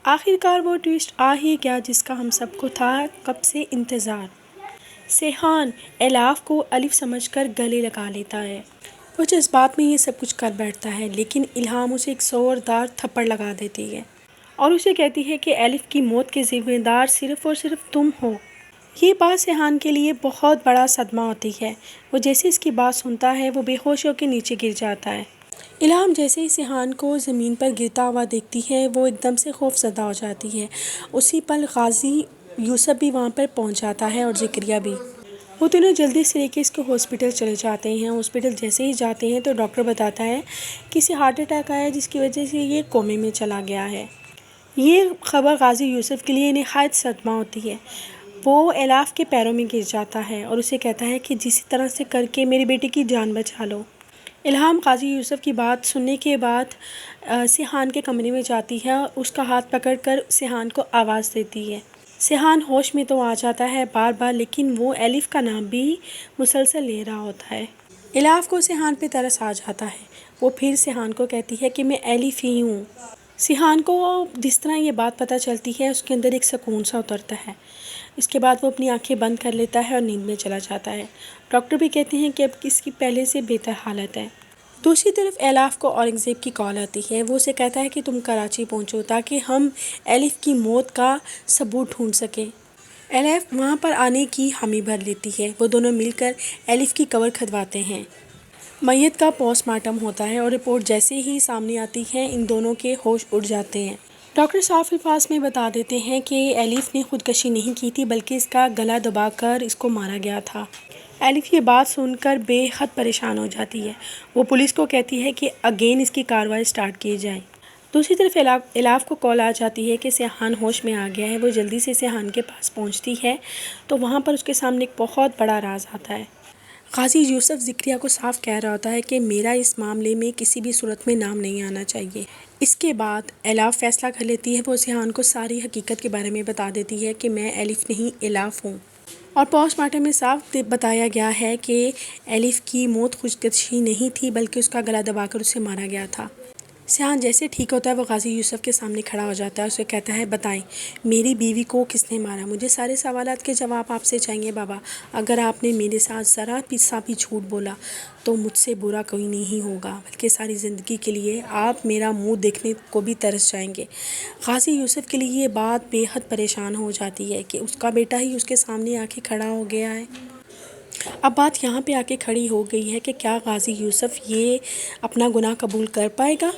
آخر کار وہ ٹوئسٹ آ ہی گیا جس کا ہم سب کو تھا کب سے انتظار۔ سیحان الیاف کو الف سمجھ کر گلے لگا لیتا ہے۔ وہ جذبات میں یہ سب کچھ کر بیٹھتا ہے لیکن الہام اسے ایک زوردار تھپڑ لگا دیتی ہے اور اسے کہتی ہے کہ الف کی موت کے ذمہ دار صرف اور صرف تم ہو۔ یہ بات سیحان کے لیے بہت بڑا صدمہ ہوتی ہے۔ وہ جیسے اس کی بات سنتا ہے وہ بے ہوش ہو کے نیچے گر جاتا ہے۔ الہام جیسے ہی سیحان کو زمین پر گرتا ہوا دیکھتی ہے وہ ایک دم سے خوف زدہ ہو جاتی ہے۔ اسی پل غازی یوسف بھی وہاں پر پہنچ جاتا ہے اور ذکریہ بھی۔ وہ دونوں جلدی سے لے کے اس کے ہاسپٹل چلے جاتے ہیں۔ ہاسپٹل جیسے ہی جاتے ہیں تو ڈاکٹر بتاتا ہے کہ اسے ہارٹ اٹیک آیا جس کی وجہ سے یہ کومے میں چلا گیا ہے۔ یہ خبر غازی یوسف کے لیے نہایت صدمہ ہوتی ہے۔ وہ الیاف کے پیروں میں گر جاتا ہے اور اسے کہتا ہے کہ جس طرح سے کر کے میرے بیٹے کی جان بچا لو۔ الہام غازی یوسف کی بات سننے کے بعد سیحان کے کمرے میں جاتی ہے اور اس کا ہاتھ پکڑ کر سیحان کو آواز دیتی ہے۔ سیحان ہوش میں تو آ جاتا ہے بار بار لیکن وہ الف کا نام بھی مسلسل لے رہا ہوتا ہے۔ الیاف کو سیحان پہ ترس آ جاتا ہے۔ وہ پھر سیحان کو کہتی ہے کہ میں الف ہی ہوں۔ سیحان کو جس طرح یہ بات پتہ چلتی ہے اس کے اندر ایک سکون سا اترتا ہے۔ اس کے بعد وہ اپنی آنکھیں بند کر لیتا ہے اور نیند میں چلا جاتا ہے۔ ڈاکٹر بھی کہتے ہیں کہ اب اس کی پہلے سے بہتر حالت ہے۔ دوسری طرف الیاف کو اورنگزیب کی کال آتی ہے۔ وہ اسے کہتا ہے کہ تم کراچی پہنچو تاکہ ہم الف کی موت کا ثبوت ڈھونڈ سکیں۔ الیاف وہاں پر آنے کی حامی بھر لیتی ہے۔ وہ دونوں مل کر الف کی قبر کھدواتے ہیں۔ میت کا پوسٹ مارٹم ہوتا ہے اور رپورٹ جیسے ہی سامنے آتی ہے ان دونوں کے ہوش اڑ جاتے ہیں۔ ڈاکٹر صاف الفاظ میں بتا دیتے ہیں کہ الف نے خودکشی نہیں کی تھی بلکہ اس کا گلا دبا کر اس کو مارا گیا تھا۔ الف یہ بات سن کر بے حد پریشان ہو جاتی ہے۔ وہ پولیس کو کہتی ہے کہ اگین اس کی کارروائی سٹارٹ کی جائے۔ دوسری طرف الیاف کو کال آ جاتی ہے کہ سیحان ہوش میں آ گیا ہے۔ وہ جلدی سے سیحان کے پاس پہنچتی ہے تو وہاں پر اس کے سامنے ایک بہت بڑا راز آتا ہے۔ غازی یوسف ذکریہ کو صاف کہہ رہا ہوتا ہے کہ میرا اس معاملے میں کسی بھی صورت میں نام نہیں آنا چاہیے۔ اس کے بعد الیاف فیصلہ کر لیتی ہے۔ وہ سیحان کو ساری حقیقت کے بارے میں بتا دیتی ہے کہ میں الف نہیں الیاف ہوں اور پوسٹ مارٹم میں صاف بتایا گیا ہے کہ الف کی موت خودکشی نہیں تھی بلکہ اس کا گلا دبا کر اسے مارا گیا تھا۔ سیحان جیسے ٹھیک ہوتا ہے وہ غازی یوسف کے سامنے کھڑا ہو جاتا ہے۔ اسے کہتا ہے بتائیں میری بیوی کو کس نے مارا؟ مجھے سارے سوالات کے جواب آپ سے چاہیے بابا۔ اگر آپ نے میرے ساتھ ذرا سا بھی جھوٹ بولا تو مجھ سے برا کوئی نہیں ہوگا بلکہ ساری زندگی کے لیے آپ میرا منہ دیکھنے کو بھی ترس جائیں گے۔ غازی یوسف کے لیے یہ بات بے حد پریشان ہو جاتی ہے کہ اس کا بیٹا ہی اس کے سامنے آ کے کھڑا ہو گیا ہے۔ اب بات یہاں پہ آ کے کھڑی ہو گئی ہے کہ کیا غازی یوسف یہ اپنا گناہ قبول کر پائے گا؟